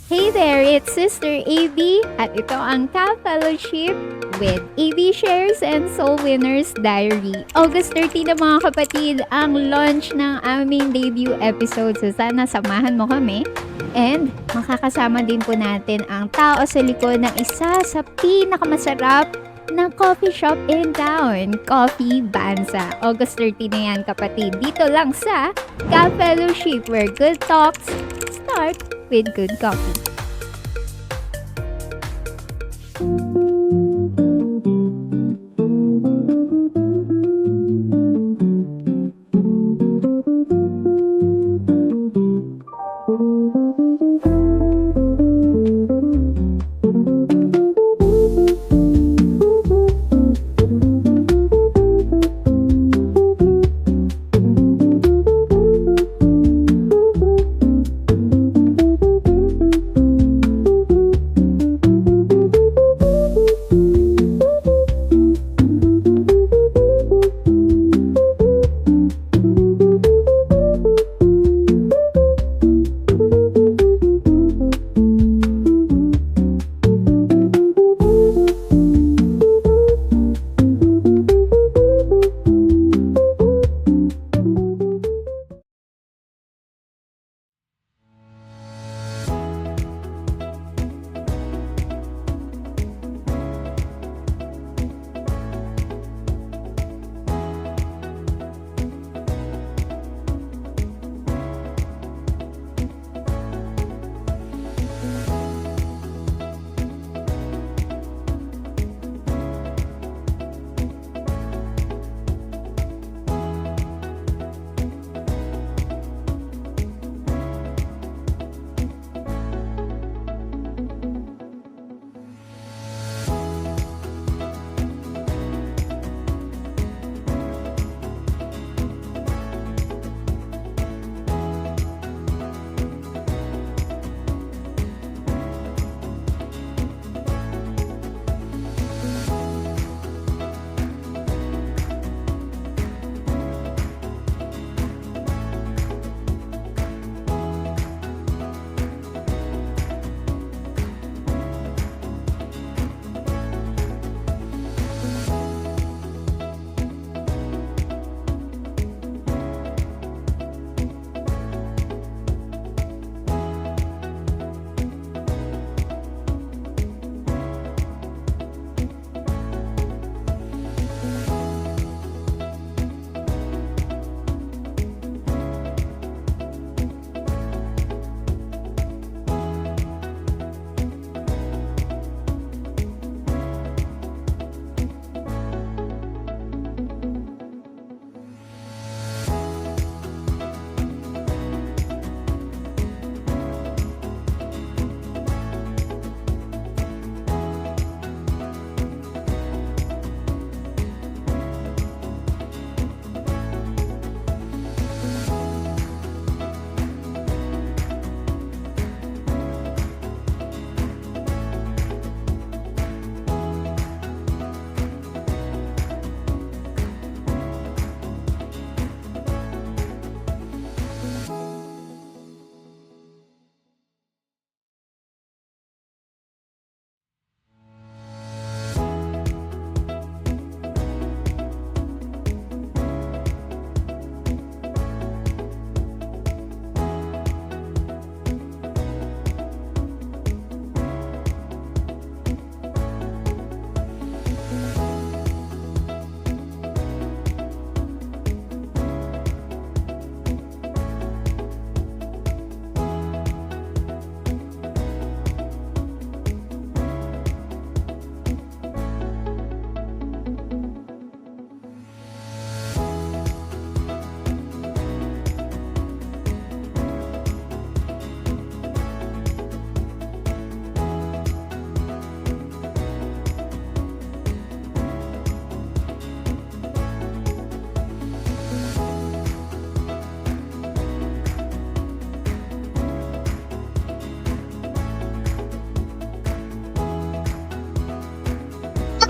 Hey there, it's Sister AB at ito ang Ka-Fellowship with AB Shares and Soul Winners Diary. August 30 na mga kapatid ang launch ng aming debut episode. So sana samahan mo kami. And makakasama din po natin ang tao sa likod ng isa sa pinakamasarap na coffee shop in town, Coffee Banza. August 30 na yan kapatid. Dito lang sa Ka-Fellowship where good talks start with good coffee.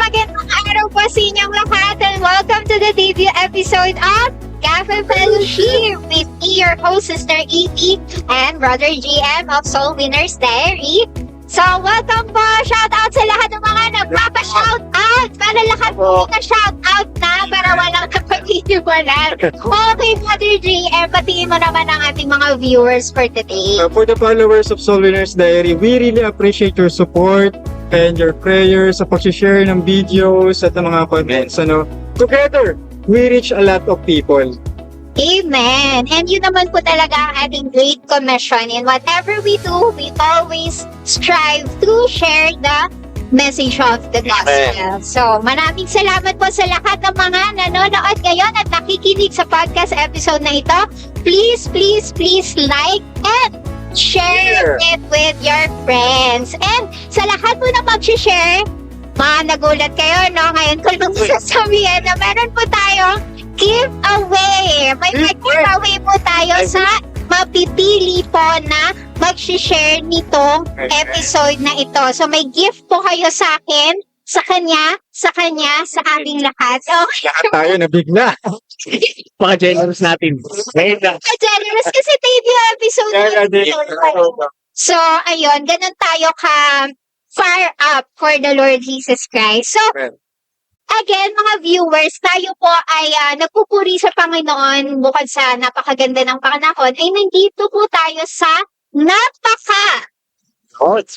Magandang araw po sa inyong lahat and welcome to the debut episode of Cafe Fellowship with me, your host, Sister EP, and Brother GM of Soul Winners Diary. So, welcome po! Shout out sa lahat ng mga nagpapa-shout out! Para lahat po na-shout out na para walang kapatiniwanan. Okay, Brother GM, patingin mo naman ang ating mga viewers for today. For the followers of Soul Winners Diary, we really appreciate your support and your prayers sa pag-share ng videos at ng mga comments. Together, we reach a lot of people. Amen. And yun naman po talaga ang ating great commission. In whatever we do, we always strive to share the message of the gospel. So, maraming salamat po sa lahat ng mga nanonood ngayon at nakikinig sa podcast episode na ito. Please, please, please like and share it with your friends. And sa lahat po na mag-share, nagulat kayo, no? Ngayon ko lang sasabihin na meron po tayong giveaway. May giveaway po tayo sa mapipili po na mag-share nitong episode na ito. So may gift po kayo sa akin, sa kanya, sa ating lahat. Okay. Lahat tayo nabigla. Paka-generous natin. Generous kasi debut episode yun. So, ayun, ganun tayo fire up for the Lord Jesus Christ. So, again, mga viewers, tayo po ay nagpupuri sa Panginoon bukod sa napakaganda ng panahon, ay nandito po tayo sa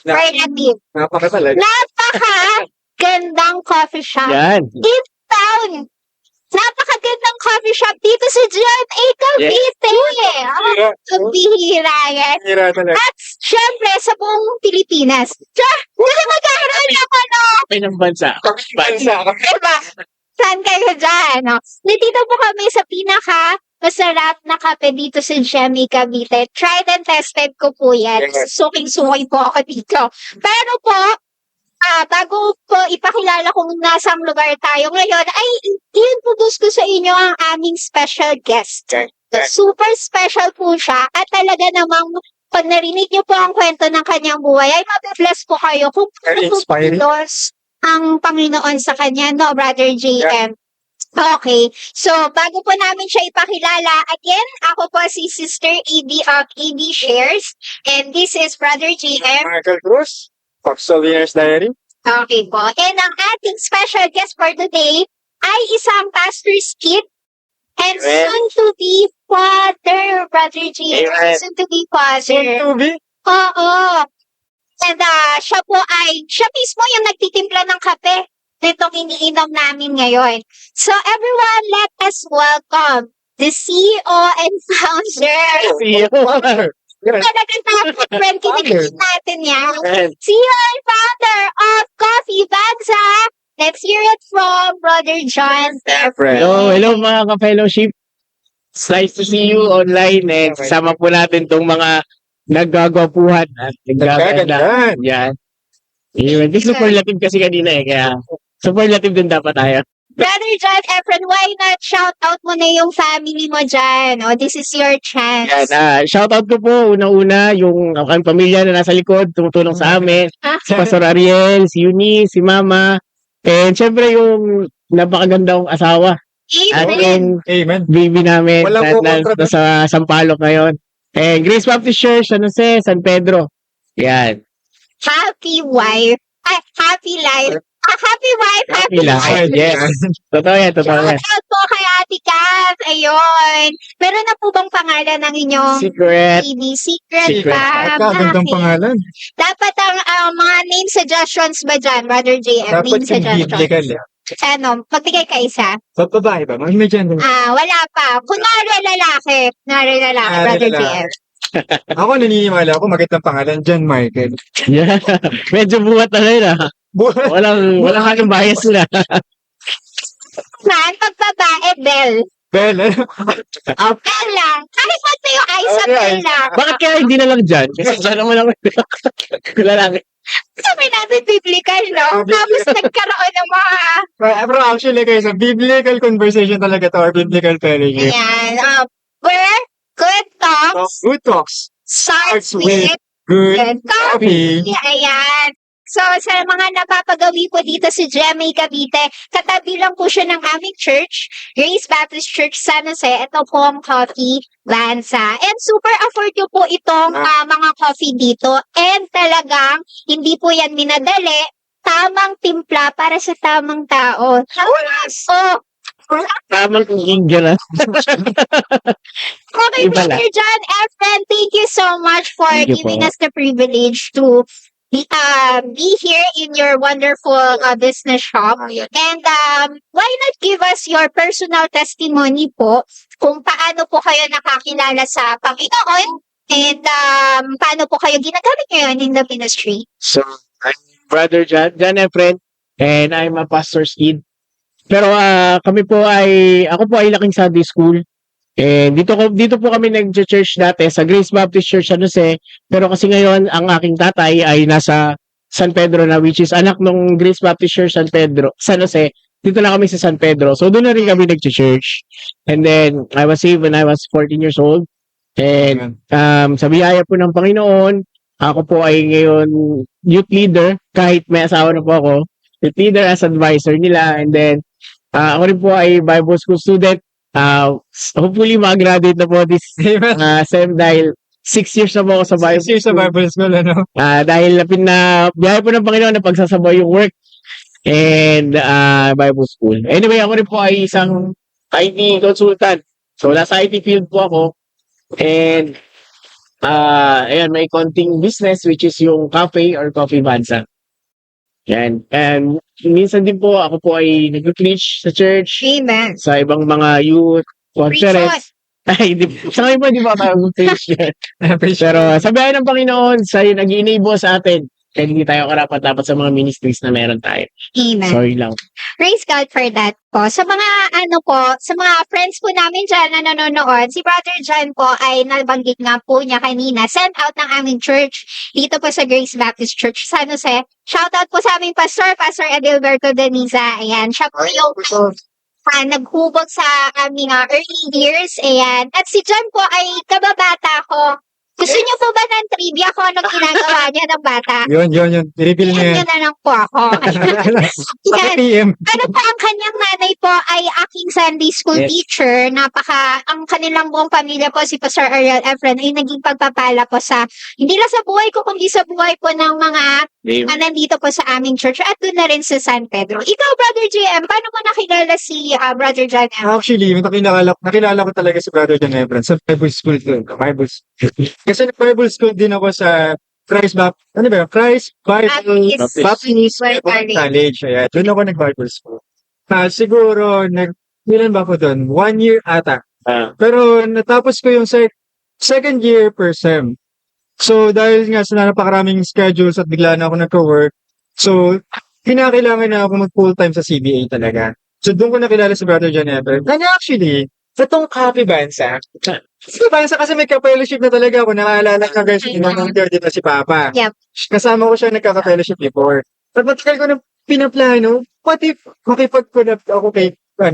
relative. Napakagandang coffee shop. Yan. Deep Town. Napakagandang coffee shop dito sa John A. Cavite. Ang bihira yan. Hira talaga. At syempre, sa buong Pilipinas. Kasi magkakaroon ako, no? Ng bansa. Diba? Saan kayo dyan, no? Nandito po kami sa masarap na kape dito sa Jemmy Cavite. Tried and tested ko po yan. Yes. Suking-suking po ako dito. Pero po, bago po ipakilala kung nasang lugar tayo ngayon, ay i-introduce ko sa inyo ang aming special guest. Super special po siya at talaga namang pag narinig niyo po ang kwento ng kanyang buhay, ay mabibless po kayo kung Inspiring. ang Panginoon sa kanya, no, Brother JM? Okay. So, bago po namin siya ipakilala, again, ako po si Sister AB of AB Shares, and this is Brother JM. Michael Cruz, of Soul Winners Diary. Okay po. And ang ating special guest for today ay isang pastor's kid and Amen. soon-to-be father, Brother JM. Amen. Soon-to-be father. Tubi. Oo. And siya mismo yung nagtitimpla ng kape nitong iniinom namin ngayon. So everyone, let us welcome the CEO and founder. Talagang dapat friend, kinikita natin yan. CEO and founder of Coffee Banza. Let's hear it from Brother John. Hello mga ka-fellowship. It's nice to see you online and kasama po natin tong mga naggagwapuhan at naggaganda. Yan. Yung superlative kasi kanina kaya superlative din dapat tayo. Brother John Efren, why not shout out mo na yung family mo dyan? Oh, this is your chance. Yan, shoutout ko po unang-una yung aking pamilya na nasa likod, tumutulong sa amin. Si Pastor Ariel, si Eunice, si Mama. And syempre yung napakaganda kong asawa. At Amen. yung Amen. baby namin Walang na kukontra nasa Sampaloc ngayon. And Grace Baptist Church, San Jose, San Pedro. Yan. Happy wife. Happy life. Happy wife, happy life. Yes. Totoo yan. Shout out po kay Ate Kat. Ayun. Meron na po bang pangalan ng inyong Secret. baby? Secret pa. Gandang Bakit? pangalan. Dapat ang mga name suggestions ba dyan, Brother JM? Dapat Name yung biblical. suggestions. Magbigay ka isa. Sa babae ba? May gender. Wala pa. Kunwari lalaki. Brother lalaki. JM. Ako naniniwala ako magandang pangalan, John Michael. Yeah. Medyo buhat na rin Walang anong bias na. Man, pag babae, Bell. Bell, Bell lang. Kahit ba't yung Isabel lang. Bakit kaya hindi na lang dyan? Kasi sana mo lang lalaki. Sabi natin biblical, no? Tapos nagkaroon ng mga... Pero actually guys, a biblical conversation talaga to, or biblical fellowship. Ayan. Where good talks Good talks starts starts with with good good coffee. coffee. Ayan. So, sa mga napapagawi po dito sa GMA Cavite, katabi lang po siya ng aming church, Grace Baptist Church San Jose. Ito po ang Coffee Lanza. And super afford nyo po itong mga coffee dito. And talagang, hindi po yan minadali. Tamang timpla para sa tamang tao. So, Tamang kingin na. okay, Iba lang. Mr. John Efren, thank you so much for Thank you giving po. us the privilege to be here in your wonderful business shop. And why not give us your personal testimony po kung paano po kayo nakakilala sa Panginoon and paano po kayo ginagamit ngayon in the ministry. So, I'm Brother John Efren, and I'm a pastor's kid. Pero ako po ay laking Sunday school. And dito po kami nag-church dati sa Grace Baptist Church San Jose. Pero kasi ngayon ang aking tatay ay nasa San Pedro na, which is anak ng Grace Baptist Church San Jose. Dito na kami sa San Pedro. So doon na rin kami nag-church. And then I was saved when I was 14 years old. And sa biyaya po ng Panginoon, ako po ay ngayon youth leader, kahit may asawa na po ako. Youth leader as advisor nila. And then ako rin po ay Bible school student. Hopefully mag-graduate na po this SEM dahil 6 years na po ako sa Bible 6 years sa Bible school, ano? dahil biyaya po ng Panginoon na pagsasabay yung work and Bible school. Anyway, ako rin po ay isang IT consultant. So, nasa IT field po ako. And, ayan, may konting business which is yung cafe or coffee bansa. Yan. And, minsan din po, ako po ay nag-preach sa church, Amen. sa ibang mga youth conference. Ay, sa ngayon po, di ba mag-preach yan? Pero sa biyahe ng Panginoon, sa nag-enable sa atin, kaya hindi tayo karapat-dapat sa mga ministries na meron tayo. Amen. Sorry lang. Praise God for that po. Sa mga sa mga friends po namin dyan na nanonood, si Brother John po ay nabanggit nga po niya kanina, sent out ng aming church dito po sa Grace Baptist Church San Jose. Shout out po sa aming pastor, Pastor Adilberto Deniza. Ayan, siya po yung naghubog sa aming early years. Ayan. At si John po ay kababata ko. Gusto niyo po ba ng trivia kung anong ginagawa niya ng bata? Yun. Pinipili na Yan yan. na lang po ako. Sa Yan. PM. Ano po, ang kanyang nanay po ay aking Sunday school Yes. teacher. Ang kanilang buong pamilya po, si Pastor Ariel Efren, ay naging pagpapala po sa, hindi lang sa buhay ko, kundi sa buhay po ng mga nandito po sa aming church at doon na rin sa San Pedro. Ikaw, Brother JM, paano mo nakilala si Brother John M? Actually, nakilala ko talaga si Brother John Efren sa Bible school ko. Bible school. Kasi nag-Bible school din ako sa Christ Bible Baptist. Baptist Bible College. Ayan. Doon ako nag-Bible school. Siguro, ilan ba ako doon? 1 year ata. Pero natapos ko yung second year per sem. So, dahil nga sa napakaraming schedules at bigla na ako nagko-work, so, kinakailangan na ako mag-full-time sa CBA talaga. So, doon ko nakilala si Brother John Efren. And actually, sa tong Coffee Bansa, kasi may ka-fellowship na talaga ako. Nakaalala ka guys, dito si Papa. Yep. Kasama ko siya nagkaka-fellowship before. At matagal ko na pinaplano, what if makipag-connect ako kay Kuya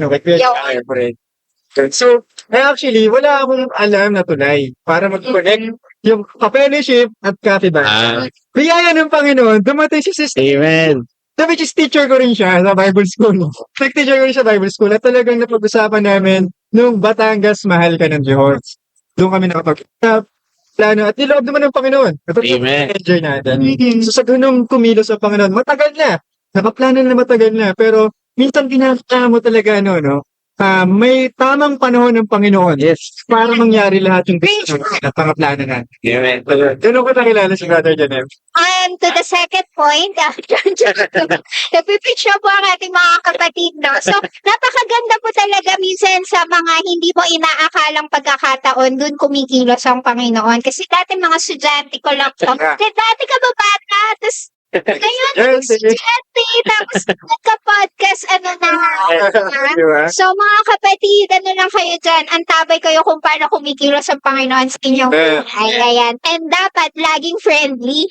Efren. So, actually, wala akong alam na tunay para mag-connect yung ka-fellowship at Coffee Bansa. Biyaya ng Panginoon, dumating si Sister. Amen. Which is teacher ko rin siya sa Bible school. Teacher ko rin siya sa Bible school at talagang napag-usapan namin nung Batangas, mahal ka ng Diyos. Doon kami nakapag-plano at niloob naman ng Panginoon. Amen. Enjoy natin. So sa ganung kumilos sa Panginoon, matagal na. Nakaplano na matagal na. Pero minsan pinaka mo talaga may tamang panahon ng Panginoon. Yes. Para mangyari lahat yung gusto na pangaplano natin. Amen. Doon ko nakilala si Brother Janem. And to the second point, napipitch na po ang ating mga kapatid, no? So, napakaganda po talaga minsan sa mga hindi mo inaakalang pagkakataon, dun kumikilos ang Panginoon. Kasi dati mga estudyante ko lang po. Dati ka ba bata? Tapos, ngayon, estudyante, tapos nagka-podcast, Diba? So, mga kapatid, lang kayo dyan, antabay kayo kung paano kumikilos ang Panginoon sa inyong buhay. Ayan. And dapat laging friendly.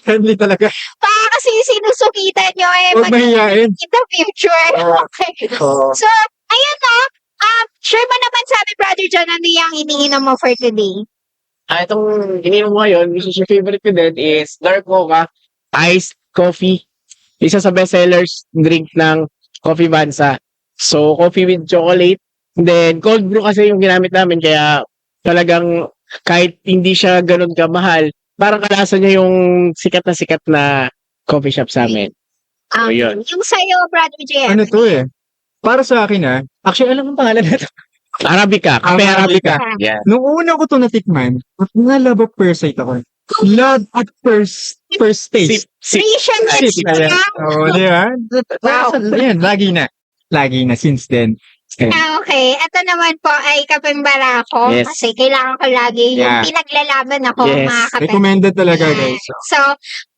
Friendly talaga. Baka kasi sinusukitan nyo Huwag mahihain. in the future. Okay. So, ayun share mo naman sa amin, Brother John, ano yung iniinom mo for today? Itong ininom mo ngayon, which is your favorite ko din, is Dark Mocha Iced coffee. Isa sa bestsellers drink ng Coffee Bansa. So, coffee with chocolate. Then, cold brew kasi yung ginamit namin. Kaya talagang kahit hindi siya ganun kamahal, parang kalasa niya yung sikat na coffee shop sa amin. So, yun. Yung sa'yo, Brother JM. Ano to eh? Para sa akin actually alam mo pangalan nito. Arabica. Kape Arabica. Yeah. Nung una ko to natikman, na-love at first sight ako. Love at first taste. Free siya na Sip na yan. Oo, di ba? Wow. Yan, lagi na since then. Okay. Ito naman po ay kapeng barako. Yes. Kasi kailangan ko lagi yung Yeah. pinaglalaban ako, Yes. mga kapeng. Recommended talaga, guys. So,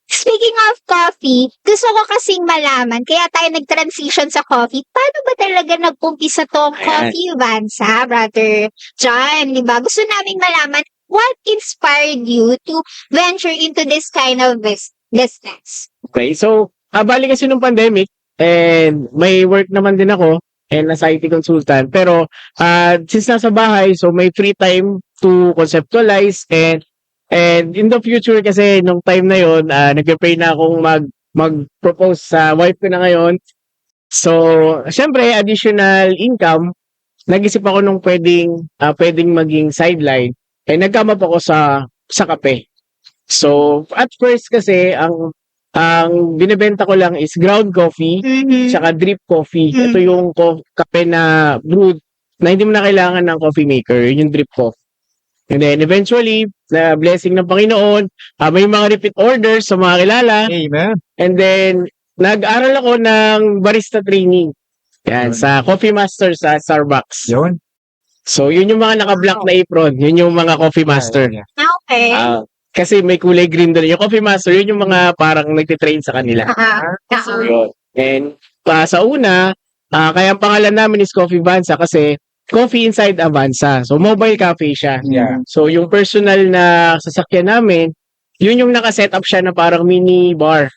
speaking of coffee, gusto ko kasing malaman, kaya tayo nag-transition sa coffee, paano ba talaga nag-umpisa tong Ayan. Coffee Bansa, Brother John, di ba? Gusto naming malaman, what inspired you to venture into this kind of business? Okay, so, bali kasi nung pandemic, and may work naman din ako, and as IT consultant, pero since nasa bahay, so may free time to conceptualize, and in the future kasi, nung time na yon, nag-pray na akong mag-propose sa wife ko na ngayon. So, syempre, additional income, nag-isip ako nung pwedeng maging sideline, eh nagkamap ako sa kape. So, at first kasi, ang binibenta ko lang is ground coffee, tsaka drip coffee. Mhm. Ito yung kape na brewed, na hindi mo na kailangan ng coffee maker, yun yung drip coffee. And then, eventually, na blessing ng Panginoon, may mga repeat orders sa mga kilala. Amen. And then, nag-aral ako ng barista training. Yan, sa Coffee Master sa Starbucks. Yun. So, yun yung mga naka-black na apron. Yun yung mga Coffee Master. Okay. Kasi may kulay green doon. Yung Coffee Master, yun yung mga parang nagtitrain sa kanila. So, yun. And sa una, kaya ang pangalan namin is Coffee Bansa kasi coffee inside Avanza. So, mobile cafe siya. Yeah. So, yung personal na sasakyan namin, yun yung nakaset up siya na parang mini bar.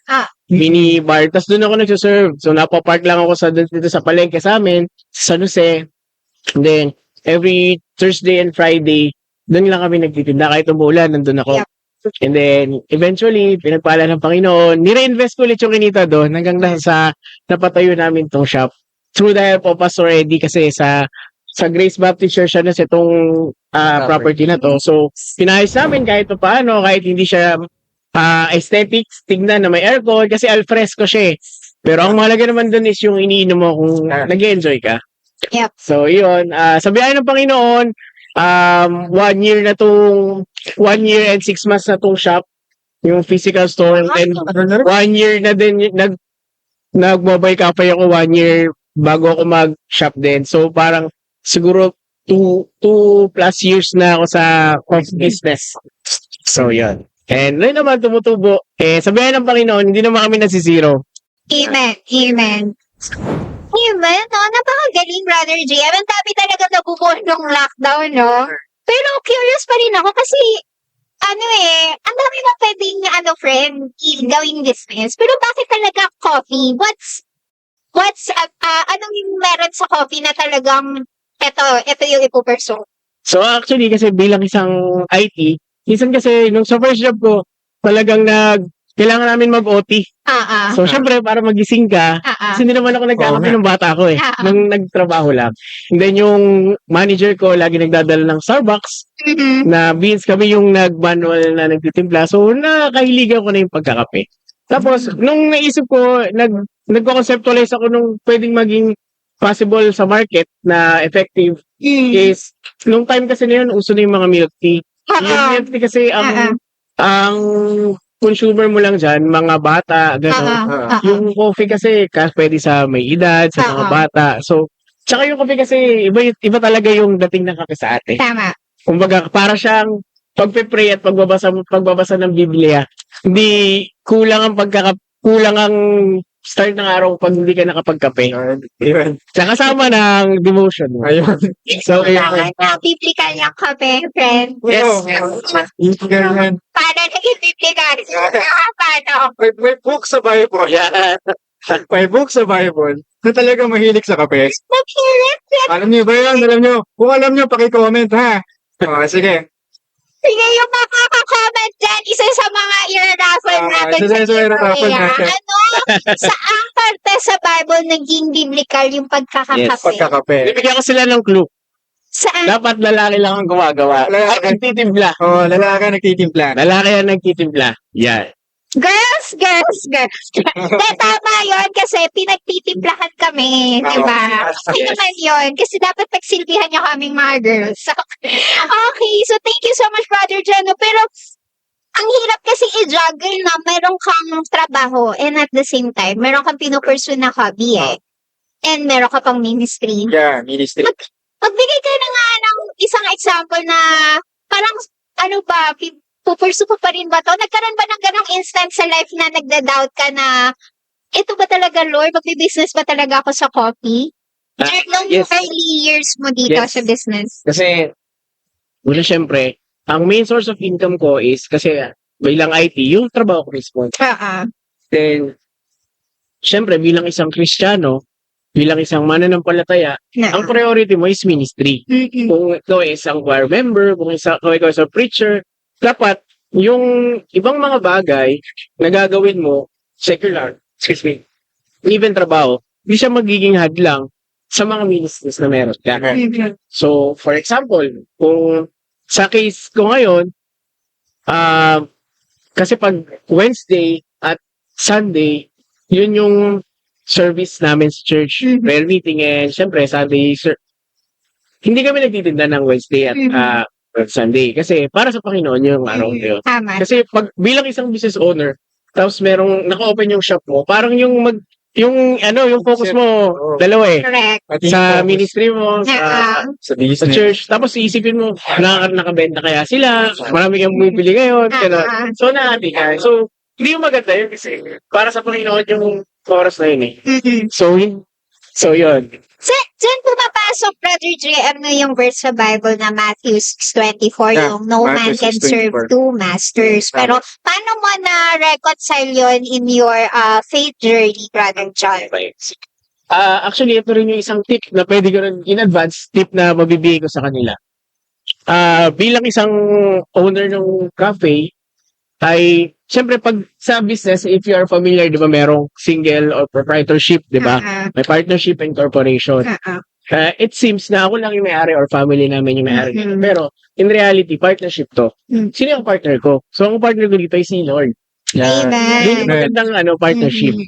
Mini bar. Tapos doon ako nagsuserve. So, napapark lang ako dito sa palengke sa amin, sa San Jose. And then, every Thursday and Friday, doon lang kami nagtitinda. Kahit umulan, nandun ako. Yep. And then, eventually, pinagpala ng Panginoon, nire-invest ko ulit yung kinita doon hanggang sa napatayo namin tong shop. Through the help of Pastor Eddie kasi sa Grace Baptist Church na itong property na to. So, pinayos namin kahit paano, kahit hindi siya aesthetics, tignan na may aircon kasi al fresco siya eh. Pero ang mahalaga naman dun is yung iniinom mo kung nag-enjoy ka. Yep. So, yun. Sa biyaya ng Panginoon, 1 year and 6 months na tong shop, yung physical store. And 1 year na din, nag-mobile cafe ako 1 year bago ako mag-shop din. So, parang siguro 2+ years na ako sa coffee business. So, yun. And yun naman tumutubo. Sa biyaya ng Panginoon, hindi naman kami nasisiro. Amen. Amen. Amen. No, napakagaling, Brother J. Ang dami talaga nabubuhay nung lockdown, no? Pero curious pa rin ako kasi, ang dami na pwedeng, friend, gawing business. Pero bakit talaga coffee? Anong yung meron sa coffee na talagang, ito yung ipupursue? So actually, kasi bilang isang IT, minsan kasi nung sa first job ko, talagang kailangan namin mag-OT. So syempre, para magising ka, kasi hindi naman ako nagkakape ng bata ko eh, nung nagtrabaho lang. And then yung manager ko, lagi nagdadala ng Starbucks, na beans kami yung nag-manual na nagtitimpla. So nakahiligan ko na yung pagkakape. Tapos, nung naisip ko, nagko-conceptualize ako nung pwedeng maging possible sa market na effective is, nung time kasi na yun, uso na yung mga milk tea. Yung milk tea kasi, ang consumer mo lang dyan, mga bata, gano'n. Yung coffee kasi, pwede sa may edad, sa mga bata. So, tsaka yung coffee kasi, iba talaga yung dating ng kape sa ate. Tama. Kumbaga, para siyang pagpe-pray at pagbabasa ng Biblia. Hindi, kulang ang start ng araw pag hindi ka nakapagkape. Yun. Sa kasama ng devotion mo. Ayun. So, Kailangan na biblical yung kape, friend. Yes. Ganyan. Paano naging biblical? Paano? May book sa Bible. Yeah. May book sa Bible na talaga mahilig sa kape. Nag-hearing? Alam niyo ba yan? Alam niyo? Kung alam niyo, paki-comment ha. Sige. Sige, yung makaka-comment dyan, isa sa mga i-raffle natin so that's why natapon natin. Ano? Saang parte sa Bible naging biblical yung pagkakakape? Pagkakape. Bibigyan ko sila ng clue. Saan? Dapat lalaki lang ang gumagawa. Lalaki. Ay, nagtitimpla. Oh, lalaki nagtitimpla. Lalaki ang nagtitimpla. Yan. Girls. De, tama yun kasi pinagtitimplahan kami, di ba? Okay naman yun. Kasi dapat pagsilbihan niyo kaming mga girls. Okay, so thank you so much, Brother Jeno. Pero, ang hirap kasi i-juggle na meron kang trabaho and at the same time, meron kang pinupursue na hobby and meron ka pang ministry. Yeah, ministry. Magbigay ka na nga ng isang example na parang, ano ba, pupursue ko pa rin ba to? Nagkaroon ba ng ganong instance sa life na nagda-doubt ka na, ito ba talaga, Lord? Magbi-business ba talaga ako sa coffee? Nung yes. early years mo dito Yes. sa business. Kasi, una syempre, ang main source of income ko is, kasi bilang IT, yung trabaho ko mismo. Then, syempre, bilang isang Kristiyano, bilang isang mananampalataya, ang priority mo is ministry. Kung ikaw ay isang choir member, kung ikaw is a preacher, dapat yung ibang mga bagay na gagawin mo, secular, even trabaho, hindi siya magiging hadlang sa mga ministries na meron ka. So, for example, kung sa case ko ngayon, kasi pag Wednesday at Sunday, yun yung service namin sa church, prayer meeting, and syempre, Sunday, hindi kami nagtitinda ng Wednesday at Sunday. Kasi para sa Panginoon yung araw na yun. Tama. Kasi pag bilang isang business owner, tapos merong naka-open yung shop mo, parang yung focus mo, dalawa eh. Correct. Pati Sa focus ministry mo, sa sa business. church. Tapos iisipin mo, nakabenta kaya sila, marami kang bumibili ngayon, gano'n. So, naati ka. So, hindi yung maganda yun kasi para sa Panginoon yung oras na yun eh. So, yun. Diyan pumapasok, Brother J, ano yung verse sa Bible na Matthew 6:24, Yeah, yung no man Matthew can serve 6:24. two masters. Pero, paano mo na-reconcile yun in your faith journey, Brother John? Actually, ito rin yung isang tip na pwede ko rin in advance, tip na mabibigay ko sa kanila. Bilang isang owner ng cafe, ay, syempre pag sa business, if you are familiar, di ba, merong single or proprietorship, di ba? May partnership and corporation. It seems na ako lang yung may-ari or family namin yung may-ari. Pero, in reality, partnership to. Sino yung partner ko? So, ang partner ko dito ay si Lord. Amen. Yun yung magandang partnership.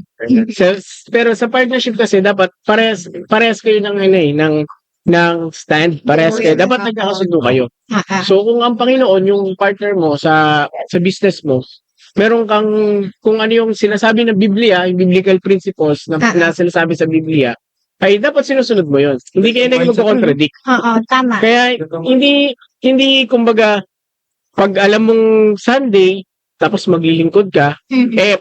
Pero sa partnership kasi, dapat parehas kayo ng stand. Parehas kayo. Dapat nagkakasundo kayo. So, kung ang Panginoon, yung partner mo sa business mo, meron kang, kung ano yung sinasabi ng Biblia, yung biblical principles na sinasabi sa Biblia, ay dapat sinusunod mo yun. Hindi kayo nag-contradict. Oo, tama. Kaya, hindi, kumbaga, pag alam mong Sunday, tapos maglilingkod ka,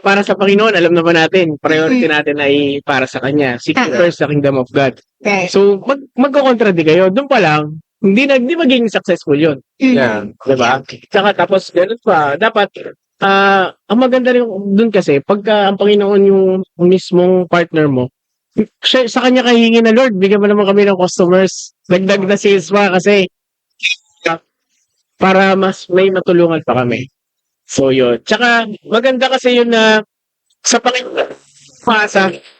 para sa Panginoon, alam naman natin, priority natin ay para sa Kanya. Seek first the kingdom of God. Right. So, magko-contradict kayo. Doon pa lang, hindi magiging successful yun. Yeah. Diba? Tsaka tapos, ganun pa, dapat, ang maganda rin doon kasi, pagka ang Panginoon yung mismong partner mo, sa kanya kahingi na, Lord, bigyan mo naman kami ng customers, dagdag na sales pa kasi, para mas may matulungan pa kami. So, yun. Tsaka, maganda kasi yun na, sa Panginoon,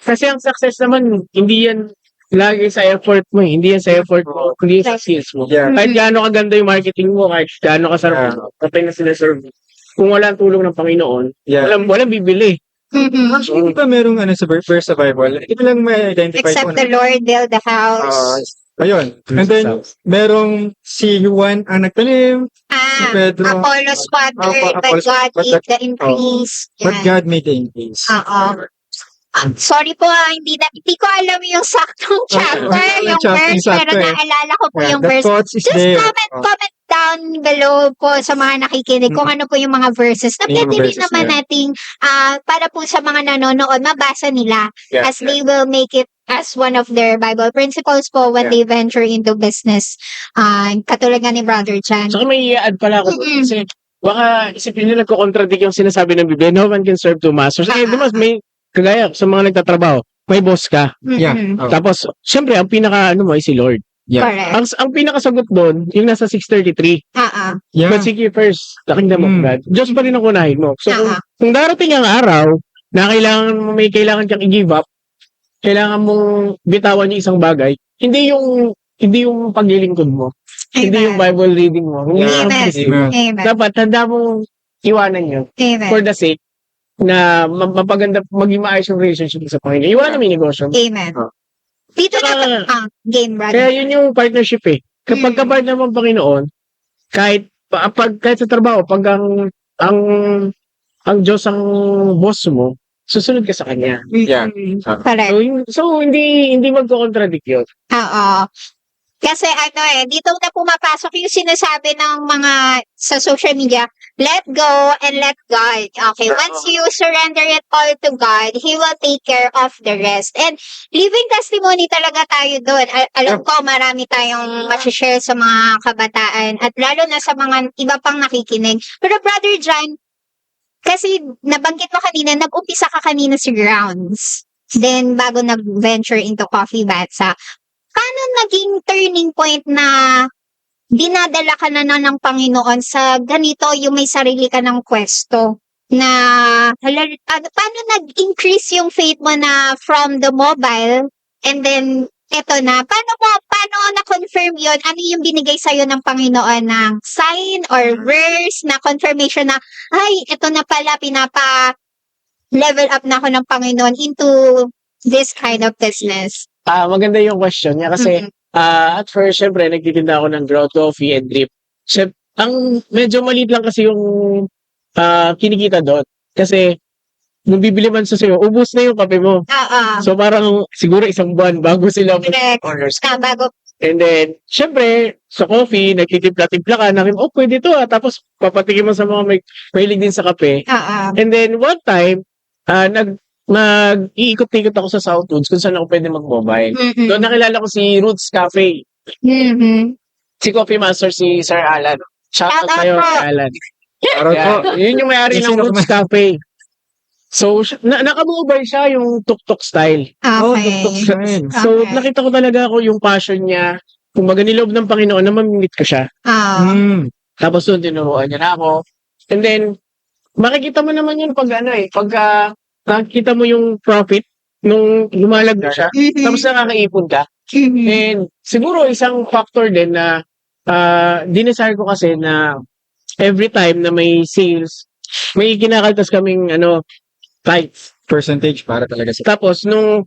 kasi ang success naman, hindi yan lagi sa effort mo, hindi yan sa effort mo, hindi sa sales mo. Yeah. Kahit gaano kaganda yung marketing mo, kahit gaano kasarap kapag na sinaserve mo. Kung wala ang tulong ng Panginoon, Yeah. walang bibili. Actually, di ba merong sa verse sa Bible? Ito lang may identify Except the Lord build the house. Ayun. And then, merong si Juan ang nagtanim, si Pedro, Apollos watered, but Apollos- God but gave the increase. but Yan. God made the increase. Oo. Sorry po, hindi ko alam yung saktong chapter, yung verse, pero naalala ko po yung The verse. thoughts is Just there. comment down below po sa mga nakikinig kung ano po yung mga verses na Yung pwede rin verses naman na nating para po sa mga nanonood, mabasa nila Yeah. as they will make it as one of their Bible principles po when they venture into business. Katulad nga ni Brother Chan. Saka may i-add pala ako doon kasi baka isipin nyo nagko-contradict yung sinasabi ng Biblia, no one can serve two masters. Di ba, may kagaya sa mga nagtatrabaho, may boss ka. Yeah. Mhm. Oh. Tapos, syempre, ang pinaka, mo ay si Lord. Yeah. Correct. Ang pinakasagot doon, yung nasa 633. Yeah. But seek ye first the kingdom of God. Diyos pa rin ang unahin mo. So, kung darating ang araw na kailangan kang i-give up, kailangan mong bitawan yung isang bagay, hindi yung paglilingkod mo, hindi yung Bible reading mo, hindi yung Amen. pag-isip. Amen. Dapat handa mong iwanan yun for Amen. the sake na mapaganda, maging maayos yung relationship sa Panginoon. Iwanan mo yung negosyo. Amen. Dito na game, brother. Kaya yun yung partnership eh. Kapag kapartner mo ang Panginoon, kahit sa trabaho, pag ang Diyos ang boss mo, susunod ka sa Kanya. Yeah. Correct. So hindi magko-contradict yun. Oo. Kasi dito na pumapasok yung sinasabi ng mga sa social media, let go and let God. Okay, once you surrender it all to God, He will take care of the rest. And living testimony talaga tayo doon. Alam ko, marami tayong masishare sa mga kabataan at lalo na sa mga iba pang nakikinig. Pero Brother John, kasi nabanggit mo kanina, nag-umpisa ka kanina sa grounds. Then, bago nag-venture into Coffee Batsa, paano naging turning point na dinadala ka na ng Panginoon sa ganito yung may sarili ka ng pwesto? Na, paano nag-increase yung faith mo na from the mobile and then eto na, paano na-confirm yun? Ano yung binigay sa'yo ng Panginoon ng sign or verse na confirmation na, ay, eto na pala, level up na ako ng Panginoon into this kind of business? Maganda yung question niya kasi at first, syempre, nagtitinda ako ng ground coffee and drip. Ang medyo maliit lang kasi yung kinikita doon. Kasi nung bibili man sa sa'yo, ubus na yung kape mo. So parang siguro isang buwan bago sila orders. Bago. And then, syempre, sa coffee, nagtitimpla-timpla ka, pwede to Tapos, papatikin mo sa mga may mahilig din sa kape. And then, one time, nag-iikot-ikot ako sa Southwoods kung saan ako pwede mag-mobile. Doon nakilala ko si Roots Cafe. Si Coffee Master, si Sir Alan. Shout out sa'yo, Alan. Yun yung may-ari ng Roots Cafe. So, naka-mobile siya yung tuk-tuk style. Okay. So, nakita ko talaga yung passion niya. Kung nilob ng Panginoon na mamimit ko siya. Tapos doon, tinuruan niya na ako. And then, makikita mo naman yun pagka nakikita mo yung profit nung lumalago siya. Tapos nakakaipon ka. And siguro isang factor din na dinesire ko kasi na every time na may sales, may kinakaltas kaming tithes. Percentage para talaga sa... Tapos nung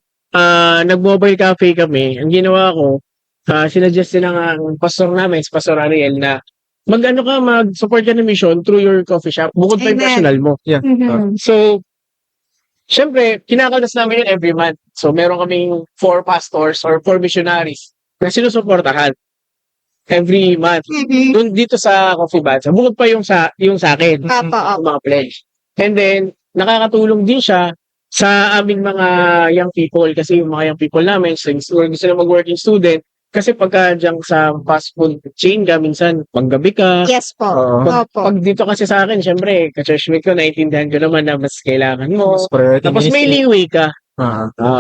nag-mobile cafe kami, ang ginawa ko, sinuggest nila nga ang pastor namin, si Pastor Ariel, na mag-support ka ng mission through your coffee shop, bukod pa yung Amen. personal mo. Yeah. So, syempre, kinakaltas namin yun every month. So, meron kaming 4 pastors or 4 missionaries na sinusuportahan every month. Dito sa Coffee Batsa, bukod pa yung sa akin, yung mga pledge. And then, nakakatulong din siya sa aming mga young people kasi yung mga young people namin, gusto na mag-working student, kasi pagka dyan sa fast food chain ka, minsan panggabi ka. Yes po. Pag dito kasi sa akin, syempre, ka-churchmate ko, naiintindihan ko naman na mas kailangan mo. Tapos may leeway ka.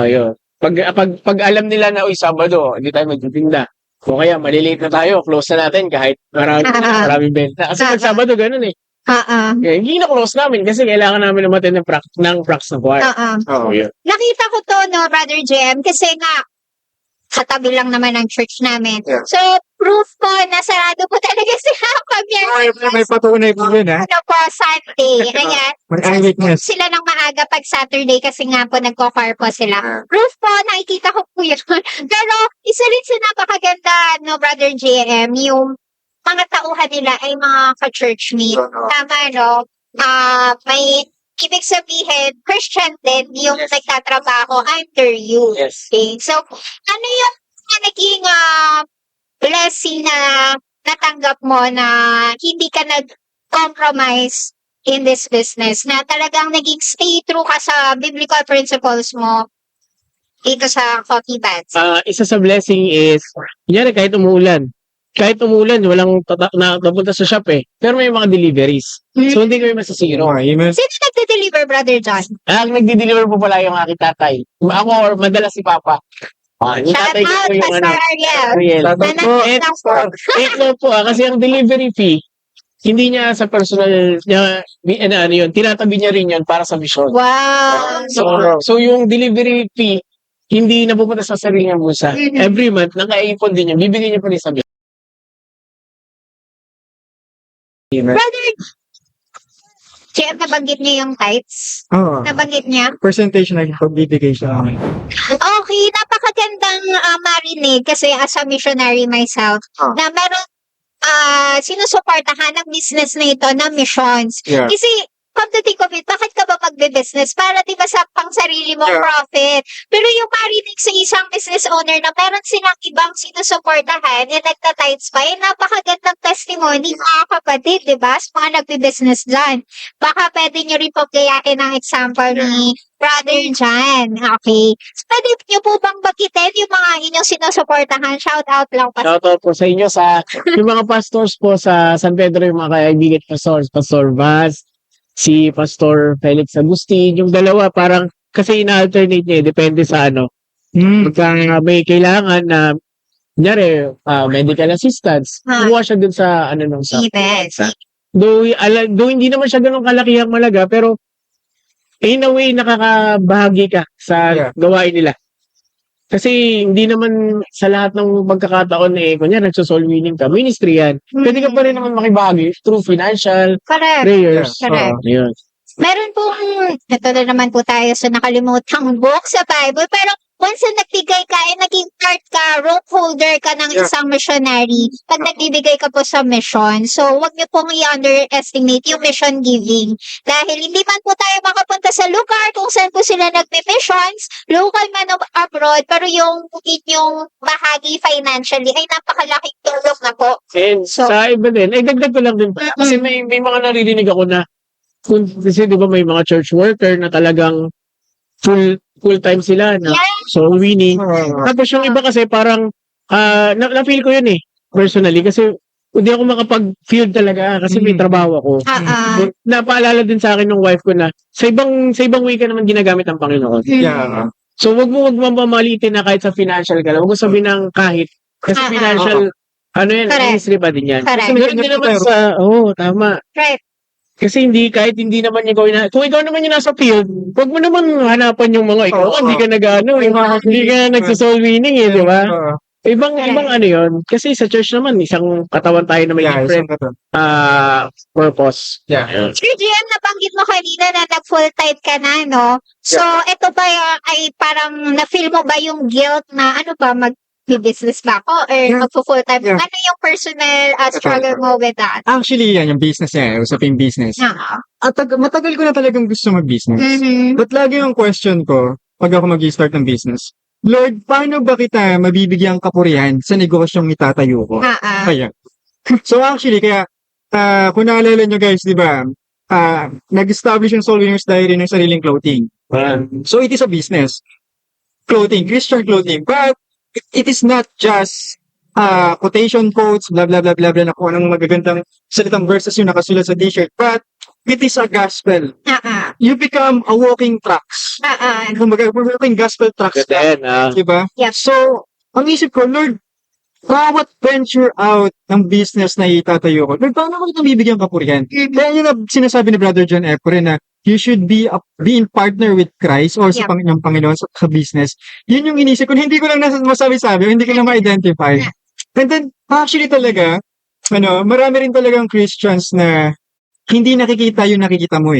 Yun. Pag alam nila na, Sabado, hindi tayo magtitinda. O kaya, malilate na tayo, close na natin kahit maraming benta. Kasi pag Sabado, ganun eh. Hindi na-close namin kasi kailangan namin naman ng prax na choir. Yun. Nakita ko to, Brother JM, kasi nga, katabi lang naman ng church namin. Yeah. So, proof po na sarado po talaga sila pag May patunay po yun, po, Sunday. Ayan. May eyewitness. Sila ng maaga pag Saturday kasi nga po nagko-choir po sila. Proof po, nakikita ko po yun. Pero, isa rin sa napakaganda, Brother JM, yung mga tauhan nila ay mga ka-churchmate. Tama, may ibig sabihin, Christian din yung nagtatrabaho under you. Yes. Okay? So, ano yung naging blessing na natanggap mo na hindi ka nag-compromise in this business, na talagang naging stay true ka sa biblical principles mo dito sa Coffee Batsa? Isa sa blessing is, kahit umuulan, walang napunta sa shop eh. Pero may mga deliveries. So, hindi kami masasiro. Sino nagde-deliver, Brother John? Ang nagdi-deliver po pala yung aking tatay. Ako or madalas si Papa. Yung Shout tatay ko out, po yung Pastor Ariel. Ariel. Shout out po. Nanay lang po. Ito po kasi ang delivery fee, hindi niya sa personal niya, ano yun, tinatabi niya rin yun para sa mission. Wow. So yung delivery fee, hindi napupunta sa sarili niyang bulsa. Every month, nakaipon din niya, bibigyan niya pa rin sa mission. Brother, Chef, nabanggit niya yung tithes? Oo. Nabanggit niya? Percentage na pagbibigay sa amin. Okay, napakagandang marinig kasi as a missionary myself, na meron sinusuportahan ng business na ito na missions. Yeah. Kasi, come to think of it, bakit ka ba magbe-business? Para di ba sa pang sarili mong Yeah. profit. Pero yung marinig sa isang business owner na meron silang ibang sinusuportahan and nagtatights pa, napakagandang testimony mga kapatid, di ba? Sa mga nagbe-business dyan. Baka pwede nyo rin pagkayain ang example ni Brother John. Okay. Pwede nyo po bang bagitin yung mga inyong sinusuportahan? Shout out lang pa. Shoutout po sa inyo sa yung mga pastors po sa San Pedro, yung mga kaibigan pastors, Pastor Vaz, si Pastor Felix Agustin, yung dalawa parang kasi ina-alternate niya, depende sa ano. Pagka may kailangan na kunyari, medical assistance, kuha siya dun sa ano nung sa Yes. Though hindi naman siya ganun kalakihang malaga, pero in a way nakakabahagi ka sa gawain nila. Kasi hindi naman sa lahat ng pagkakataon kunya nagso-soul winning ka, ministry yan. Pwede ka pa rin naman makibahagi through financial, Correct. prayers. Correct. Yun. Meron pong, ito na naman po tayo sa nakalimutang book sa Bible, pero once na nagbigay ka, naging part ka, rope holder ka ng isang missionary, pag nagbibigay ka po sa mission, so wag niyo pong i-underestimate yung mission giving. Dahil hindi man po tayo makapunta sa lugar kung saan po sila nagme-missions, local man o abroad, pero yung inyong bahagi financially ay napakalaking tulong na po. And So- sa iba din, dagdag ko lang din. Kasi may mga naririnig ako na, kasi di ba may mga church worker na talagang full-time sila na soul winning. Tapos yung iba kasi parang, na-feel ko yun personally, kasi hindi ako makapag-field talaga kasi may trabaho ako. Napaalala din sa akin ng wife ko na sa ibang way ka naman ginagamit ang Panginoon. Yeah. So wag mo mamamalitin na kahit sa financial ka lang. Wag mo sabihin ng kahit. Kasi financial, ano yan, Correct. ministry pa din yan. Correct. Kasi meron din naman sa, tama. Right. Kasi kahit hindi naman niya gawin kung ikaw naman yung nasa field, wag mo naman hanapan yung mga ikaw, hindi ka hindi ka nagsa-soul winning di ba? Ibang ano yun. Kasi sa church naman, isang katawan tayo na may different purpose. Yeah. Si GM, nabanggit mo kanina na nag-full time ka na, no? So, ito ba ay parang na-feel mo ba yung guilt na ano ba, mag-business ba ako or mag-full time? Yeah. Ano yung personal struggle mo with that? Actually, yan, yung business niya, usaping business. At matagal ko na talagang gusto mag-business. But lagi yung question ko, pag ako mag-start ng business, Lord, paano ba kita mabibigyan kapurihan sa negosyong itatayo ko? Kaya. So actually, kung naalala nyo guys, di ba, nag-establish yung Soul Winners Diary ng sariling clothing. So it is a business. Clothing, Christian clothing. But it is not just quotation quotes, blah, blah, blah, blah, blah, na kung anong magagandang salitang verses yung nakasulat sa t-shirt. But it is a gospel. You become a walking tracks. Kumbaga, walking gospel tracks. Diba? Yep. So, ang isip ko, Lord, bawat venture out ng business na itatayo ko, Lord, paano ko itong bibigyan kapurihan? Kaya yun na sinasabi ni Brother John Epore na you should be in partner with Christ or sa Panginoon sa business. Yun yung inisip ko. Hindi ko lang masabi-sabi, hindi ko lang ma-identify. And then, actually talaga, marami rin talagang Christians na hindi nakikita yung nakikita mo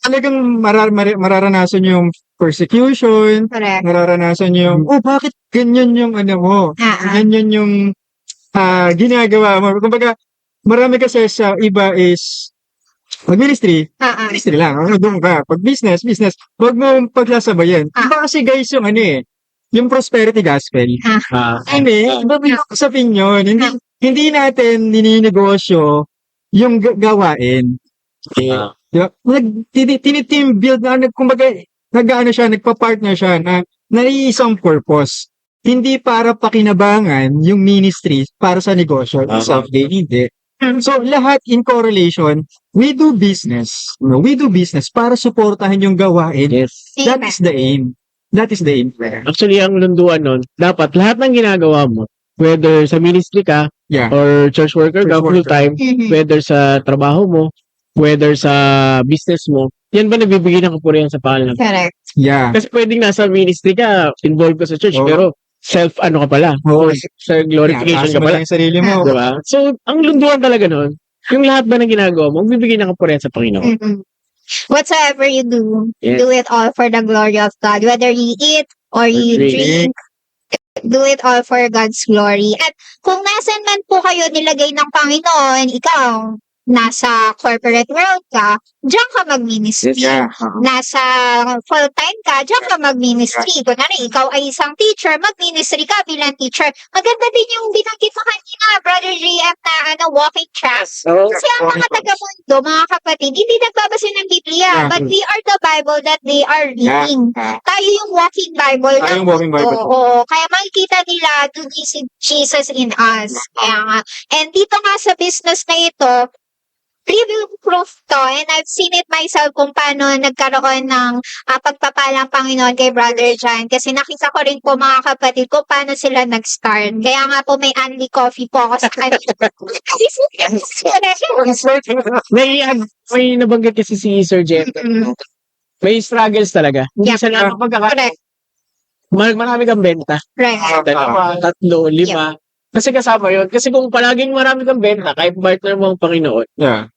Talagang mararanasan yung persecution, mararanasan yung, bakit ganyan yung mo? Ganyan yung ginagawa mo. Kumbaga, marami kasi sa iba is mag-ministry, ministry lang. Doon ka. Pag business, huwag mo pagsasabayan. Iba kasi guys yung yung prosperity gospel. Sabihin yun. Hindi natin nininegosyo yung gawain. Diba? Team build na, kumbaga, nagpa-partner siya na isang purpose. Hindi para pakinabangan yung ministry para sa negosyo. Hindi. So, lahat in correlation, we do business. We do business para supportahan yung gawain. Yes. That is the aim. that is the aim. Actually, ang lunduan nun, dapat lahat ng ginagawa mo, whether sa ministry ka, Yeah. or church worker ka Church worker. full-time, Mhm. whether sa trabaho mo, whether sa business mo, yan ba nagbibigay ng kapurihan sa pangalan? Correct. Yeah. Kasi pwedeng nasa ministry ka, involved ka sa church, Oo. pero ano ka pala, Oo. sa glorification Yeah, ka pala. yung sarili mo. Diba? So, ang lunduan talaga nun, yung lahat ba ng ginagawa mo, magbibigay ng kapurihan sa Panginoon. Mhm. Whatsoever you do, Yes. do it all for the glory of God. Whether you eat or you drink, do it all for God's glory. At kung nasan man po kayo nilagay ng Panginoon, ikaw, nasa corporate world ka, diyan ka mag-ministry. Yeah. Nasa full-time ka, diyan ka mag-ministry. Kunwari, ikaw ay isang teacher, mag-ministry ka bilang teacher. Maganda din yung binanggit mo kanina, Brother JF, na walking track. Kasi ang mga taga-mundo, mga kapatid, hindi nagbabasa ng Biblia, Yeah. but we are the Bible that they are reading. Tayo yung walking Bible. Tayo yung walking Bible. Oo. Kaya makikita nila, do we see Jesus in us? Kaya nga. And dito nga sa business na ito, living proof to, and I've seen it myself kung paano nagkaroon ng pagpapalang Panginoon kay Brother John. Kasi nakita ko rin po mga kapatid kung paano sila nag-start. Kaya nga po may only coffee po ako sa kanila. May nabanggit kasi si Sir Jeff. Mm. May struggles talaga. Hindi Yeah. sa lahat ng pagkakataon. Correct. Marami kang benta. Right. Dalawa, tatlo, 5. Kasi kasama yun. Kasi kung palaging marami kang benta, kahit partner mo ang Panginoon, Yeah.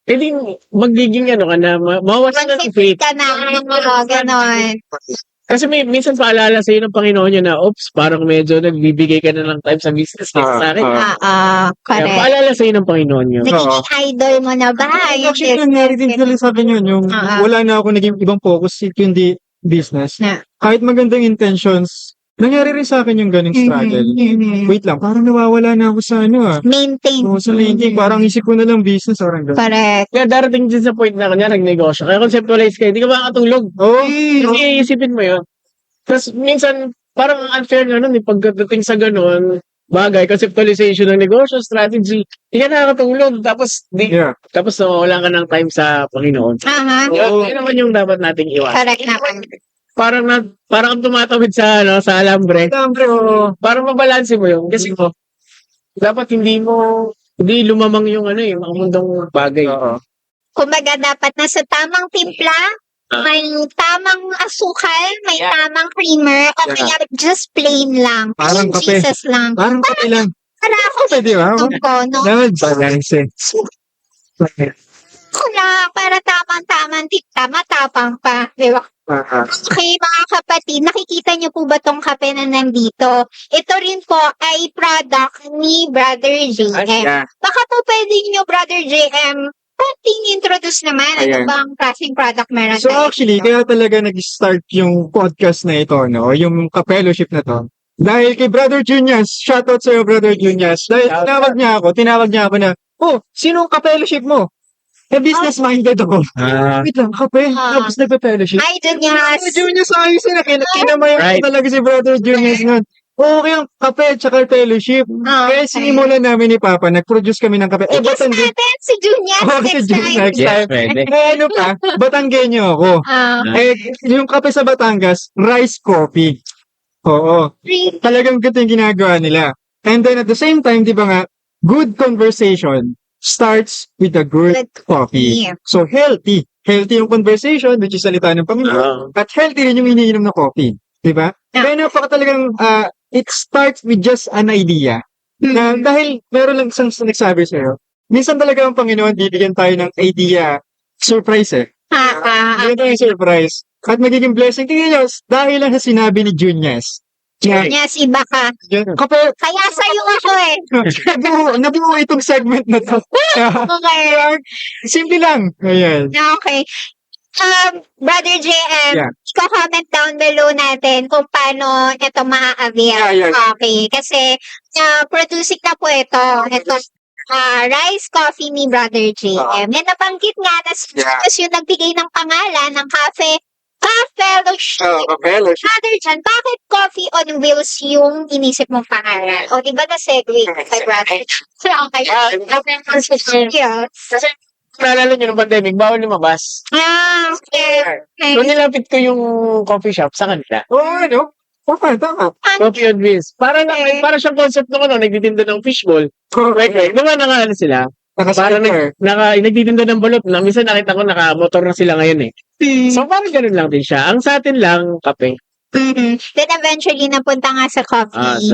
edi magiging ano ka na, mawawasan na ng faith. Ka na, ganon. Kasi minsan paalala sa'yo ng Panginoon yun na, oops, parang medyo nagbibigay ka na ng time sa business kaysa sa akin. Kaya Correct. paalala sa'yo ng Panginoon yun. Nagiging idol mo na ba? Yung Actually, nangyari din tuloy sa akin yun. Yung wala na ako naging ibang focus, kundi business. Yeah. Kahit magandang intentions, nangyari rin sa akin yung ganung struggle. Mhm. Wait lang, parang nawawala na ako sa Maintain. sa linking. Parang isip ko na lang business. Parang ganun. Correct. Kaya darating din sa point na kanya, nagnegosyo. Kaya conceptualize ka, hindi ka makakatulog. Oh, Kasi iisipin mo yun. Tapos minsan, parang unfair nga nun, pagdating sa ganun, bagay, conceptualization ng negosyo, strategy, hindi ka nakakatulog. Tapos, yeah. tapos wala ka ng time sa Panginoon. Aha. Yun naman yung dapat nating iwasan. Correct naman. Parang kang tumatawid sa alambre. Siyempre, oo. Para mabalanse mo yun. Kasi dapat hindi lumamang yung mga mundong bagay. Oo. Kumbaga, dapat nasa tamang timpla, may tamang asukal, may tamang creamer, o kaya just plain lang. Parang Plain kape. Jesus lang. Parang kape lang. Para ako Pwede ba? ko, no? Dapat balance. Wala, para tamang-tamang timpla, matapang pa. Di ba? Okay, mga kapatid, nakikita niyo po ba tong kape na nandito? Ito rin po ay product ni Brother JM. Yeah. Baka po pwede niyo, Brother JM, konting introduce naman. Ano Ayan. bang klaseng product meron So tayo actually, dito? kaya talaga nag-start yung podcast na ito, no? Yung ka-fellowship na to. Dahil kay Brother Junias, shoutout sa'yo, Brother Junias. Dahil tinawag niya ako na, oh, sino ang ka-fellowship mo? Business-minded ako. Wait lang, kape? Tapos nagpa-fellowship? Hi, Junias. Brother Junias, ayos na. Kinamayan Right. ko talaga si Brother Junias nun. Okay ang kape at saka fellowship. Kaya sinimulan namin ni Papa, nag-produce kami ng kape. Guess natin si Junias Oh, si next Junias time. next Yes, time. pwede. Ano pa, Batanggenyo ako. Yung kape sa Batangas, rice coffee. Oo. Talagang good yung ginagawa nila. And then at the same time, di ba nga, good conversation starts with a good coffee. Yeah. So healthy. Healthy yung conversation, which is salita ng Panginoon. At healthy rin yung iniinom na coffee. Di ba? Kaya napaka talagang, it starts with just an idea. Na, dahil meron lang isang nagsabi sa'yo, minsan talaga ang Panginoon bibigyan tayo ng idea, surprise eh. Bibigyan tayo ng surprise. At magiging blessing. Tingnan nyo, dahil lang sa sinabi ni Junias. Junias, iba ka. Kape, Kaya sa'yo ako eh. nabuo itong segment na to. Okay. Simple lang. Ayan. Okay. Brother JM, Yeah. comment down below natin kung paano ito maa-avail. Yeah. Okay. Kasi, producing na po ito. Ito, rice coffee ni Brother JM. And nabanggit nga na si Yeah. Jesus yung nagbigay ng pangalan ng Ka-Fellowship. Fellowship. Brother John, bakit coffee on wheels yung inisip mong pangalan? O, di ba na-segue kay Brother John? Okay. Yeah. Yeah. Kasi naalala nyo, nung pandemic, bawal lumabas. Okay. So, nilapit ko yung coffee shop sa kanila. Ano? Tama. Coffee on Wheels. Parang siyang concept nung nagtitinda ng fishball. Correct. Naman sila. Parang nagtitinda ng balot na. Minsan nakita ko naka-motor na sila ngayon eh. So, parang ganun lang din siya. Ang sa atin lang, kape. Then eventually, napunta nga sa coffee.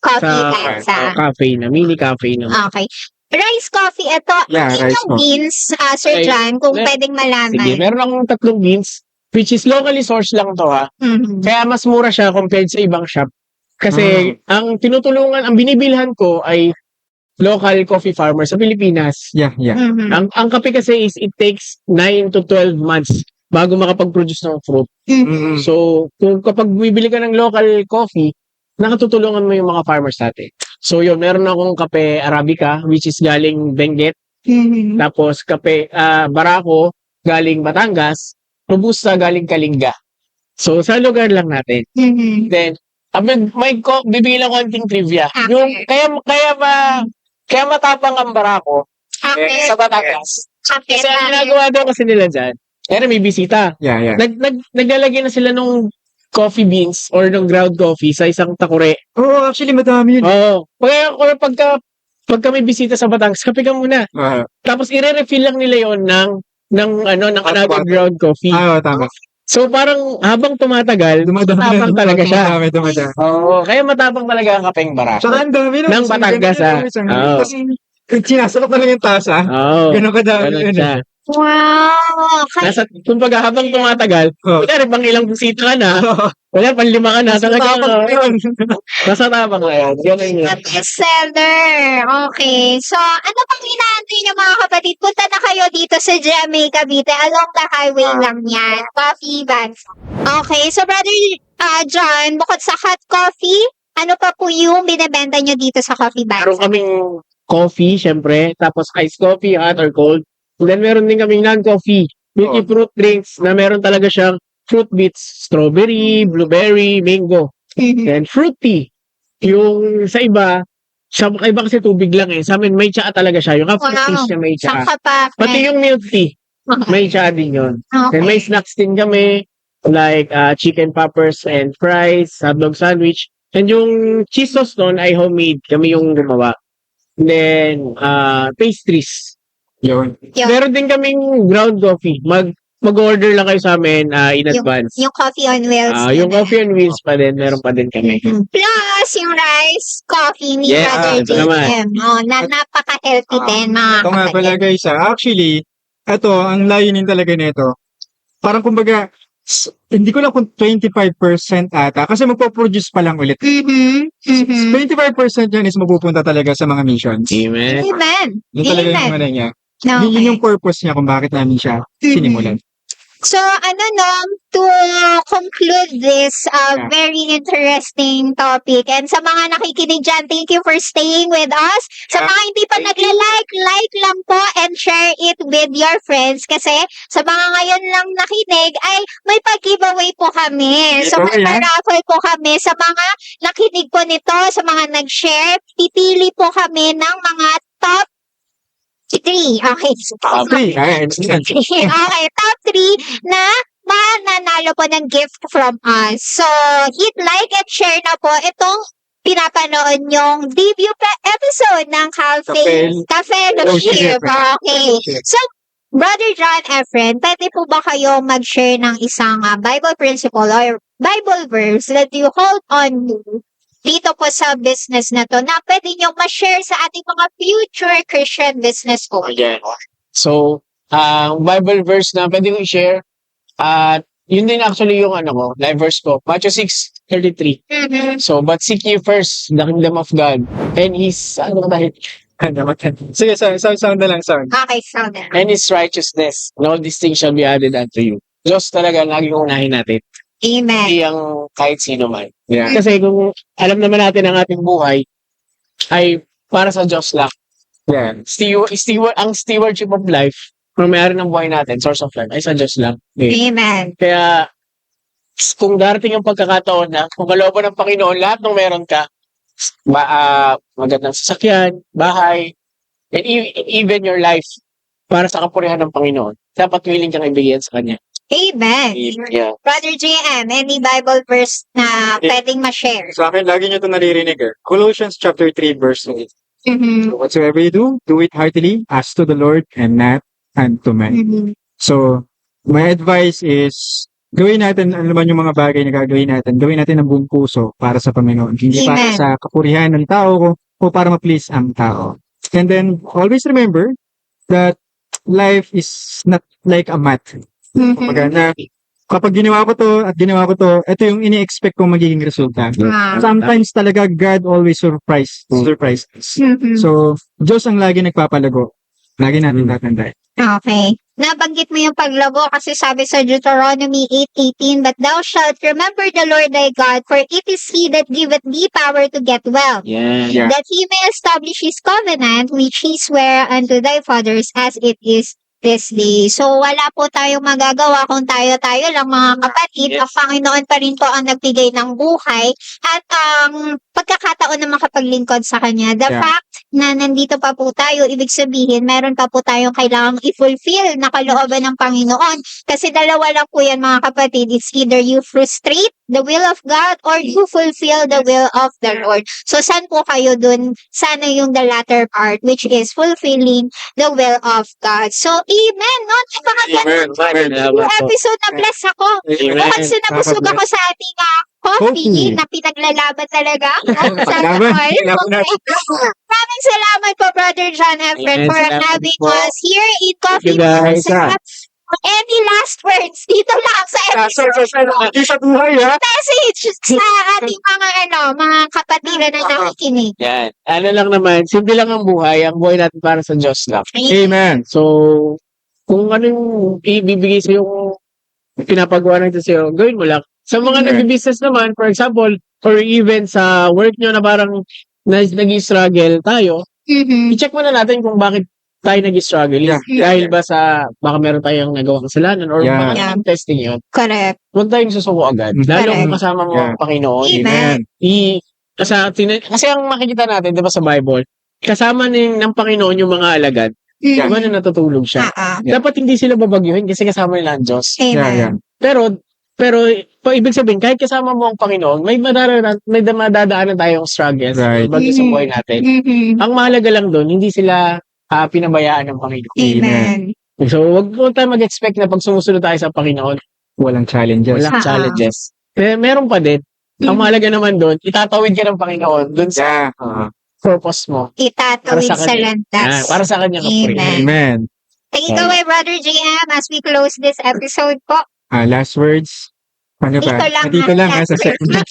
Cafe na. Mini cafe na. Okay. Rice coffee, ito. Yeah, rice Ilang coffee. beans, Sir John, kung pwedeng malaman. Sige, meron akong 3 beans. Which is locally sourced lang to ha. Mhm. Kaya mas mura siya compared sa ibang shop. Kasi ang binibilhan ko ay local coffee farmer sa Pilipinas. Yeah. Mhm. Ang kape kasi is it takes 9 to 12 months bago makapag-produce ng fruit. Mm. So, kapag bibili ka ng local coffee, nakatutulungan mo yung mga farmers natin. So, yun, meron akong kape Arabica, which is galing Benguet. Mhm. Tapos, kape Barako, galing Batangas. Robusta, galing Kalinga. So, sa lugar lang natin. Mhm. Then, bibigyan lang konting trivia. Okay. Yung, kaya matapang ang Barako Okay. sa Batangas. Okay. Kasi ang ginagawa daw kasi nila dyan, kaya may bisita. Yeah. Naglalagay na sila nung coffee beans or nung ground coffee sa isang takure. Oh, actually, madami yun. Oo. Kaya pagka may bisita sa Batangas, kape ka muna. Tapos i-refill lang nila yon ng another ground coffee. Tama. So parang habang tumatagal, matapang talaga siya. Dumadami. Oo. Kaya matapang talaga ang kapeng Barako. Saka ang dami Ng Batangas, Oo. Kasi sinasakot na lang yung tasa. Oo. Ganun kadami. Ganun siya. Wow. Kumbaga habang tumatagal, kunyari bang ilang bisita ka na, wala, 5 ka na, talaga, nasa tapang na yan. Ganun yun. Bestseller. Okay. So, ano pang inaantay niyo mga kapatid? Punta na kayo dito sa GMA Cavite. Along the highway lang yan. Coffee bags. Okay. So, Brother John, bukod sa hot coffee, ano pa po yung binibenta niyo dito sa coffee bags? Meron kaming coffee, syempre, tapos iced coffee, hot or cold. And then meron din kaming non-coffee, milky fruit drinks na meron talaga siyang fruit bits, strawberry, blueberry, mango. And fruit tea. Yung sa iba kasi tubig lang eh. Sa amin may tsaa talaga siya. Yung fruit tea siya may Saan tsaa. ka pa? Pati yung milk tea, may tsaa din yun. Okay. And may snacks din kami, like chicken poppers and fries, hotdog sandwich. And yung cheese sauce nun ay homemade. Kami yung gumawa. And then, pastries. Yun. Yun. Meron din kaming ground coffee. Mag-order lang kayo sa amin in advance. Yung coffee on wheels. Yung coffee on wheels pa din, meron pa din kami. Plus, yung rice coffee ni Yeah, Brother ito naman. JM. Napaka-healthy din, mga Ito nga pala guys, actually, ito, ang layunin talaga nito. Parang kumbaga, hindi ko lang kung 25% ata, kasi magpo-produce pa lang ulit. 25% yan is mapupunta talaga sa mga missions. Amen. Amen. Yun talaga yung ano niya. Yun Okay. yung purpose niya kung bakit namin siya sinimulan. So, to conclude this very interesting topic, and sa mga nakikinig dyan, thank you for staying with us. Sa mga hindi pa like lang po and share it with your friends kasi sa mga ngayon lang nakinig ay may pag-giveaway po kami. So, may raffle po kami sa mga nakinig po nito, sa mga nag-share. Pipili po kami ng mga top 3. Okay. Okay, top 3 na mananalo po ng gift from us. So, hit like and share na po itong pinapanood nyong debut episode ng Ka-Fellowship. Okay. So, Brother John Efren, pwede po ba kayo mag-share ng isang Bible principle or Bible verse that you hold on to dito po sa business na to na pwede nyo ma-share sa ating mga future Christian business owners? So, Bible verse na pwede ko i-share. Yun din actually yung live verse ko. Matthew 6:33. So, but seek ye first the kingdom of God and His, Sige, sound na lang, sound. Okay, sound na. and His righteousness. And all these things shall be added unto you. Diyos talaga laging unahin natin. Amen. Hindi ang kahit sino man. Yeah. Kasi kung alam naman natin ang ating buhay ay para sa Diyos lang. Yeah. Ang stewardship of life, kung may-ari ng buhay natin, source of life, ay sa Diyos lang. Amen. Kaya, kung darating ang pagkakataon na, kung kalooban ng Panginoon, lahat ng meron ka, magandang sasakyan, bahay, and even your life, para sa kapurihan ng Panginoon, dapat willing kang ibigay sa Kanya. Amen. Yeah. Brother JM, any Bible verse na pwedeng ma-share? Sa akin, lagi nyo ito naririnig. Colossians chapter 3, verse 8. Mhm. So, whatsoever you do it heartily, as to the Lord and not unto men. Mhm. So, my advice is, gawin natin, ano naman yung mga bagay na gagawin natin, gawin natin ng buong puso para sa Panginoon. Hindi para Amen. sa kapurihan ng tao o para ma-please ang tao. And then, always remember that life is not like a math. Mhm. Kumbaga na, kapag ginawa ko to at ginawa ko to, ito yung ini-expect kong magiging resulta. Ah. Sometimes talaga God always surprise us. Mhm. So, Diyos ang lagi nagpapalago. Lagi natin tatandaan. Okay. Nabanggit mo yung paglago kasi sabi sa Deuteronomy 8:18, "But thou shalt remember the Lord thy God, for it is he that giveth thee power to get wealth, Yeah. Yeah. that he may establish his covenant, which he sware unto thy fathers, as it is this day." So, wala po tayong magagawa kung tayo-tayo lang, mga kapatid. Yes. Ang Panginoon pa rin po ang nagbigay ng buhay at ang pagkakataon na makapaglingkod sa Kanya. The Yeah. fact na nandito pa po tayo, ibig sabihin, meron pa po tayong kailangang i-fulfill na kalooban ng Panginoon. Kasi dalawa lang po yan, mga kapatid. It's either you frustrate the will of God or you fulfill the will of the Lord. So, saan po kayo dun? Sana yung the latter part, which is fulfilling the will of God. So, amen, no? Napakaganda. Amen. Yung episode na bless ako. Amen. Kasi nabusog ako sa ating coffee Coffee. na pinaglalaban talaga. Laban. Laban natin. Maraming salamat po, Brother John Efren, Amen. for Salamat having po. us here in Coffee you, guys. Concepts. Any last words dito lang sa episode Hindi sa buhay, ha? message sa ating mga kapatiran na nakikinig. Yan. Ano lang naman, simple lang ang buhay. Ang buhay natin para sa Diyos lang. Amen. So, kung ano yung ibibigay sa yung pinapagawa natin sa'yo, gawin mo lang. Sa mga Yeah. nag-business naman, for example, or even sa work nyo na parang nag-struggle tayo, Mhm. i-check muna natin kung bakit tayo nag-struggle. Yeah. Dahil ba sa, baka meron tayong nagawang kasalanan or Yeah. baka Yeah. naman testing yun. Correct. Huwag tayong susuko agad. Lalo Correct. kung kasama mo ang Yeah. Panginoon. Amen. Kasi ang makikita natin, di ba sa Bible, kasama ng Panginoon yung mga alagad. Di Mhm. ba na natutulog siya? Ah, ah. Dapat hindi sila babagyuhin kasi kasama nila ang Diyos. Yeah, Amen. yeah. Pero ibig sabihin, kahit kasama mo ang Panginoon, may madadaanan tayong struggles. Right. Bagay sa buhay natin. Mhm. Ang mahalaga lang doon, hindi sila pinabayaan ng Panginoon. Amen. So, wag tayo mag-expect na pag sumusunod tayo sa Panginoon, Walang challenges. walang Ah, ah. challenges. Meron pa din. Ang mahalaga naman doon, itatawid ka ng Panginoon doon sa Yeah. purpose mo. Itatawid Para sa sa kanya. landas. Para sa kanya Amen. Amen. Take it away, Brother JM, as we close this episode po. Last words. Ano Dito ba? lang, Dito lang last sa segment.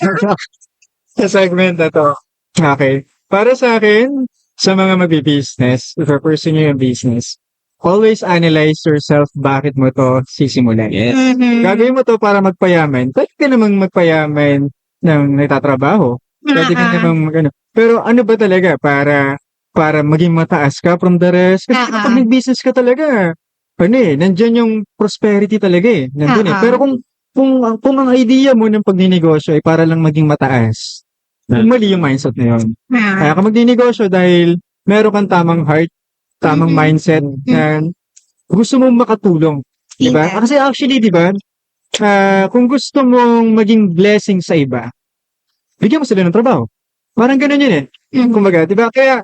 Sa segment na to. Okay. Para sa akin, sa mga magbi-business, if a person nyo yung business, always analyze yourself bakit mo to sisimulan. Mhm. Gagawin mo to para magpayaman. Pwede ka namang magpayaman ng nagtatrabaho. Pwede ka Ah, ah. namang magano. Pero ano ba talaga para maging mataas ka from the rest? Kasi Ah, ah. kapag nag-business ka talaga, nandyan yung prosperity talaga eh. Nandun Ah, ah. Pero kung ang idea mo ng pagninegosyo ay para lang maging mataas, mali yung mindset na yun. Ah. Kaya ka magninegosyo dahil meron kang tamang heart, tamang Mhm. mindset na gusto mong makatulong. Diba? Amen. Kasi actually, diba, kung gusto mong maging blessing sa iba, bigyan mo sila ng trabaho. Parang ganun yun eh. Mhm. Kumbaga, diba? Kaya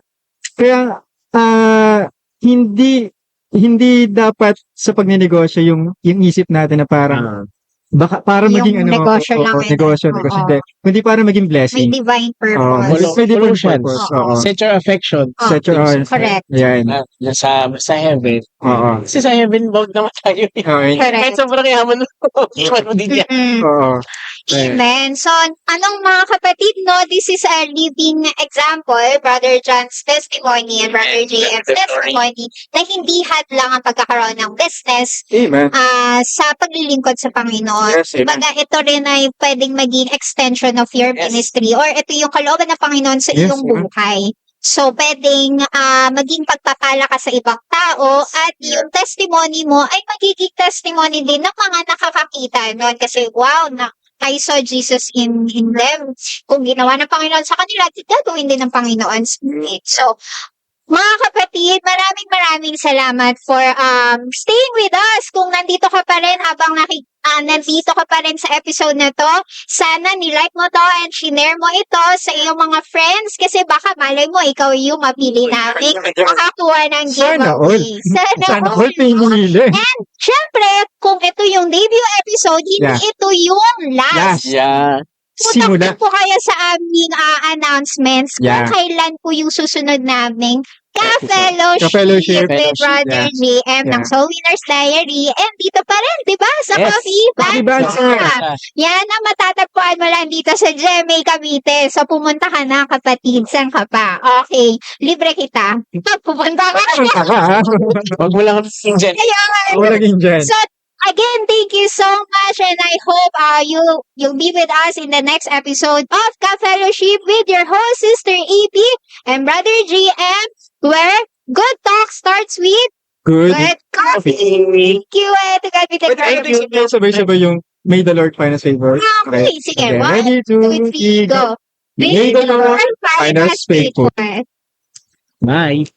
hindi dapat sa pagninegosyo yung isip natin na parang baka para Yung maging negosyo lang eh. negosyo, Oo. hindi. Kundi para maging May blessing. divine Oo, purpose. may different Solutions. purpose. Oo. Oo. Set your affection. Set your Correct. Yan. Sa heaven. Oo. Kasi sa heaven, bound naman tayo. Okay. Correct. Kahit sobrang yaman mo, iwan mo din yan. Mhm. Oo. Amen. So, anong mga kapatid, no? This is a living example, Brother John's testimony and Brother JM's testimony, na hindi hadlang ang pagkakaroon ng business Amen. sa paglilingkod sa Panginoon. Yes, amen. Baga, ito rin ay pwedeng maging extension of your Yes. ministry or ito yung kalooban ng Panginoon sa Yes, iyong amen. buhay. So, pwedeng maging pagpapala ka sa ibang tao at yung testimony mo ay magiging testimony din ng mga nakakakita nun. Kasi, wow, I saw Jesus in them. Kung ginawa ng Panginoon sa kanila, gagawin din ng Panginoon sa akin. So, Mga kapatid, maraming salamat for staying with us. Kung nandito ka pa rin habang nandito ka pa rin sa episode na to, sana nilike mo to and share mo ito sa iyong mga friends kasi baka malay mo ikaw yung mapili namin makakuha ng Sana all. giveaway. Sana all pinili. And syempre, kung ito yung debut episode, hindi Yeah. ito yung last. Yeah. Simula. Punta po kayo sa aming announcements Yeah. kung kailan po yung susunod naming ka-fellowship Ka-fellowship. with Brother Yeah. GM ng Yeah. Soul Winners Diary. And dito pa rin, di ba? Sa Yes. Coffee Coffee Bansa. Bansa. Yan ang matatagpuan mo lang dito sa GMA Cavite. So pumunta ka na kapatid. Saan ka pa? Okay. Libre kita. Pupunta ka na. Wag mo lang kasi dyan. Ayun. Wala naging dyan. So, again, thank you so much and I hope you'll be with us in the next episode of Ka-Fellowship with your host, Sister EP and Brother GM, where good talk starts with Good. good coffee. Thank you, to God be the But I glory. think sabay-sabay yung May the Lord find us favor. Okay, sige. Okay, 1, ready, 2, 3, go. May the Lord find find us faithful. Bye.